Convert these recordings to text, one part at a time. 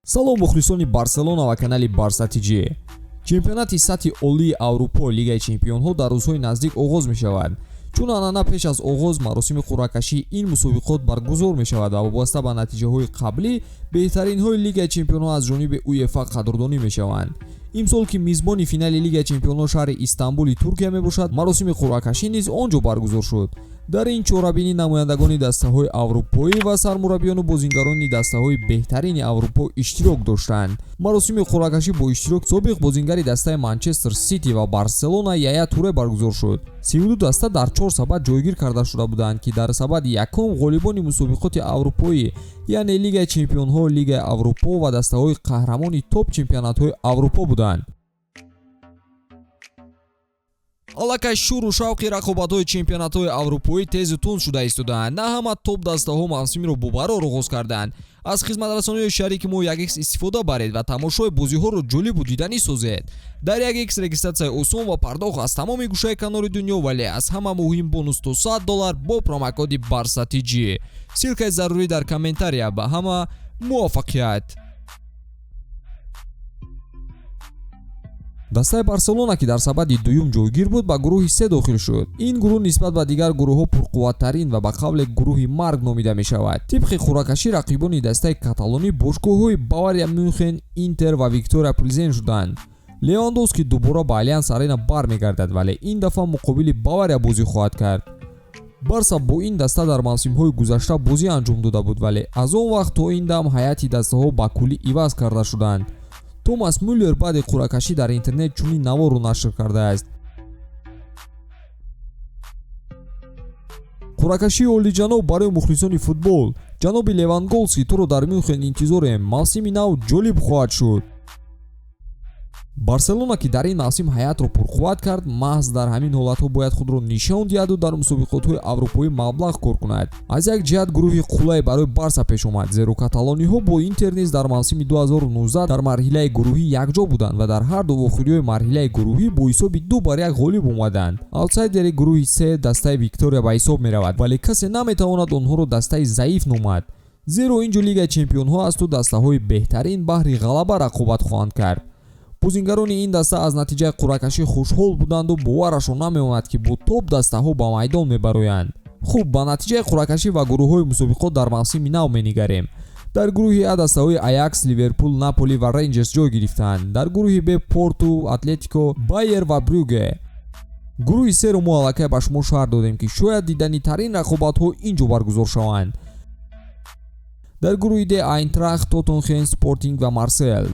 салом мухлисони барселона ва канали барса тж. чемпионати сатҳи олии аврупо лигаи чемпионҳо дар рӯзҳои наздик оғоз мешавад. чун анъана пеш аз оғоз маросими қуръакашии ин мусобиқот баргузор мешавад ва вобаста ба натиҷаҳои қаблӣ беҳтаринҳои лигаи чемпионҳо аз ҷониби уефа қадрдонӣ мешаванд. имсол ки мизбони финали лигаи чемпионҳо шаҳри истанбули туркия мебошад, маросими қуръакашӣ низ он ҷо баргузор шуд. дар ин чорабинӣ намояндагони дастаҳои аврупоӣ ва сармураббиёну бозингарони дастаҳои беҳтарини аврупо иштирок доштанд. маросими қуръакашӣ бо иштироки собиқ бозингари дастаи манчестер сити ва барселона Яя Туре баргузор шуд. 32 даста дар 4 сабад ҷойгир карда шуда буданд ки дар сабади якум ғолибони мусобиқоти аврупоӣ, яъне лигаи чемпионҳо, лигаи аврупо ва дастаҳои қаҳрамони топ чемпионатҳои аврупо буданд. аллакай шӯру шавқи рақобатҳои чемпионатҳои аврупоӣ тезу тунд шуда истодаанд. на ҳама топ дастаҳо мавсимиро бубарор оғоз карданд. аз хизматрасониҳои шарики мо 1x истифода баред ва тамошои бозиҳоро ҷолибу диданӣ созед. дар 1x регистратсияи осон ва пардохт аз тамоми гӯшаи канори дунё, вале аз ҳама муҳим бонус то $100 бо промокоди барса tg. силкаи зарурӣ дар комментария. ба ҳама муваффақият. дастаи барселона ки дар сабади дуюм ҷойгир буд, ба гурӯҳи 3 дохил шуд. ин гурӯҳ нисбат ба дигар гурӯҳҳо пурқувваттарин ва ба қавле гурӯҳи марг номида мешавад. тибқи қуръакашӣ рақибони дастаи каталонӣ бошгоҳҳои Бавария Мюнхен, Интер ва Виктория Плзен шуданд. Левандовски дубора ба Алlianz Arena бармегардад, вале ин дафъа муқобили Бавария бозӣ хоҳад кард. барса бо ин даста дар мавсимҳои гузашта бозӣ анҷом дода буд, вале аз он вақт то ин дам ҳайати дастаҳо ба куллӣ иваз карда шуданд. Томас Мюллер баъди қуръакашӣ дар интернет чунин наворо нашр кардааст. қуръакашии олиҷаноб барои мухлисони футбол. ҷаноби Левандовски, туро дар Мюнхен интизорем. мавсими нав ҷолиб хоҳад шуд. барселона ки дар ин мавсим ҳайатро пурқувват кард, маҳз дар ҳамин ҳолатҳо бояд худро нишон диҳаду дар мусобиқотҳои аврупоӣ маблағ кор кунад. аз як ҷиҳат гурӯҳи қулай барои барса пеш омад, зеро каталониҳо бо Интер низ дар мавсими 2019 дар марҳилаи гурӯҳӣ якҷо буданд ва дар ҳар ду охириҳои марҳилаи гурӯҳӣ бо ҳисоби 2-1 ғолиб омаданд. аутсайдери гурӯҳи 3 дастаи Виктория ба ҳисоб меравад, вале касе наметавонад онҳоро дастаи заиф номад, зеро ин ҷо лигаи чемпионҳо асту дастаҳои беҳтарин баҳри ғалаба рақобат хоҳанд кард. бозингарони ин даста аз натиҷаи қуръакашӣ хушҳол буданду боварашон намеомад ки бо топ дастаҳо ба майдон мебароянд. хуб, ба натиҷаи қуръакашӣ ва гурӯҳҳои мусобиқот дар мавсими нав менигарем. дар гурӯҳи А дастаҳои Аякс, Ливерпул, Наполи ва Рейнҷерс ҷой гирифтанд. дар гурӯҳи Б Порту, Атлетико, Байер ва Брюге. гурӯҳи С-ро мо аллакай ба шумо шаҳр додем ки шояд диданитарин рақобатҳо ин ҷо баргузор шаванд. дар гурӯҳи Д Айнтрахт, Тоттенхем, Спортинг ва Марсел.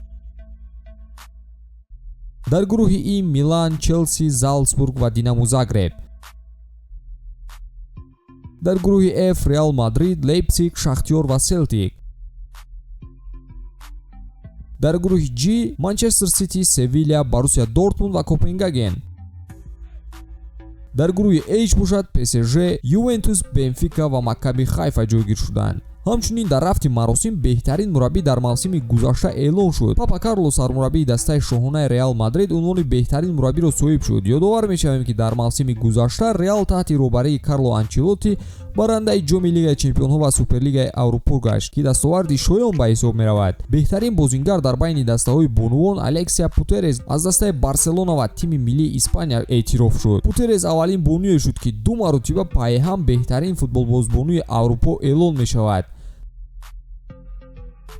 дар гурӯҳи И Милан, Челси, Залцбург ва Динамо Загреб. дар гурӯҳи Ф Реал Мадрид, Лейпциг, Шахтёр ва Селтик. дар гурӯҳи G Манчестер Сити, Севилья, Борусия Дортмунд ва Копенгаген. дар гурӯҳи H бошад ПСЖ, Ювентус, Бенфика ва Маккаби Хайфа ҷойгир шуданд. ҳамчунин дар рафти маросим беҳтарин мураббӣ дар мавсими гузашта эълон шуд. Папа Карло, сармураббии дастаи шоҳонаи Реал Мадрид, унвони беҳтарин мураббиро соҳиб шуд. ёдовар мешавем ки дар мавсими гузашта Реал таҳти роҳбарии Карло Анчелотти барандаи ҷоми лигаи чемпионҳо ва суперлигаи аврупо гашт, ки дастоварди шоён ба ҳисоб меравад. беҳтарин бозингар дар байни дастаҳои бонувон Алексия Путерес аз дастаи Барселона ва тими миллии Испания эътироф шуд. Путерес аввалин бонуе шуд ки 2 маротиба пайҳам беҳтарин футболбозбонуи аврупо эълон мешавад.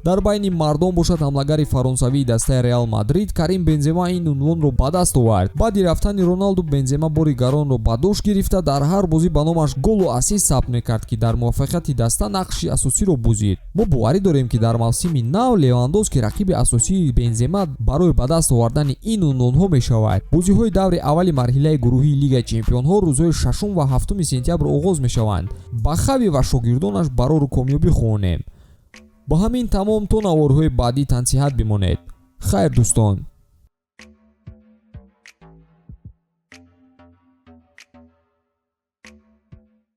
дар байни мардон бошад ҳамлагари фаронсавии дастаи Реал Мадрид Карим Бензема ин унвонро ба даст овард. баъди рафтани Роналду, Бензема бори гаронро ба дошт гирифта дар ҳар бозӣ ба номаш голу ассист сабт мекард, ки дар муваффақияти даста нақши асосиро бузид. мо боварӣ дорем ки дар мавсими нав Левандовски рақиби асосии Бензема барои ба даст овардани ин унвонҳо мешавад. бозиҳои даври аввали марҳилаи гурӯҳии лигаи чемпионҳо рӯзҳои 6 ва 7 сентябр оғоз мешаванд. ба Хави ва шогирдонаш барору комёбӣ хоҳонем. ба ҳамин тамом то наворҳои баъдӣ тансиҳат бимонед. хайр дӯстон.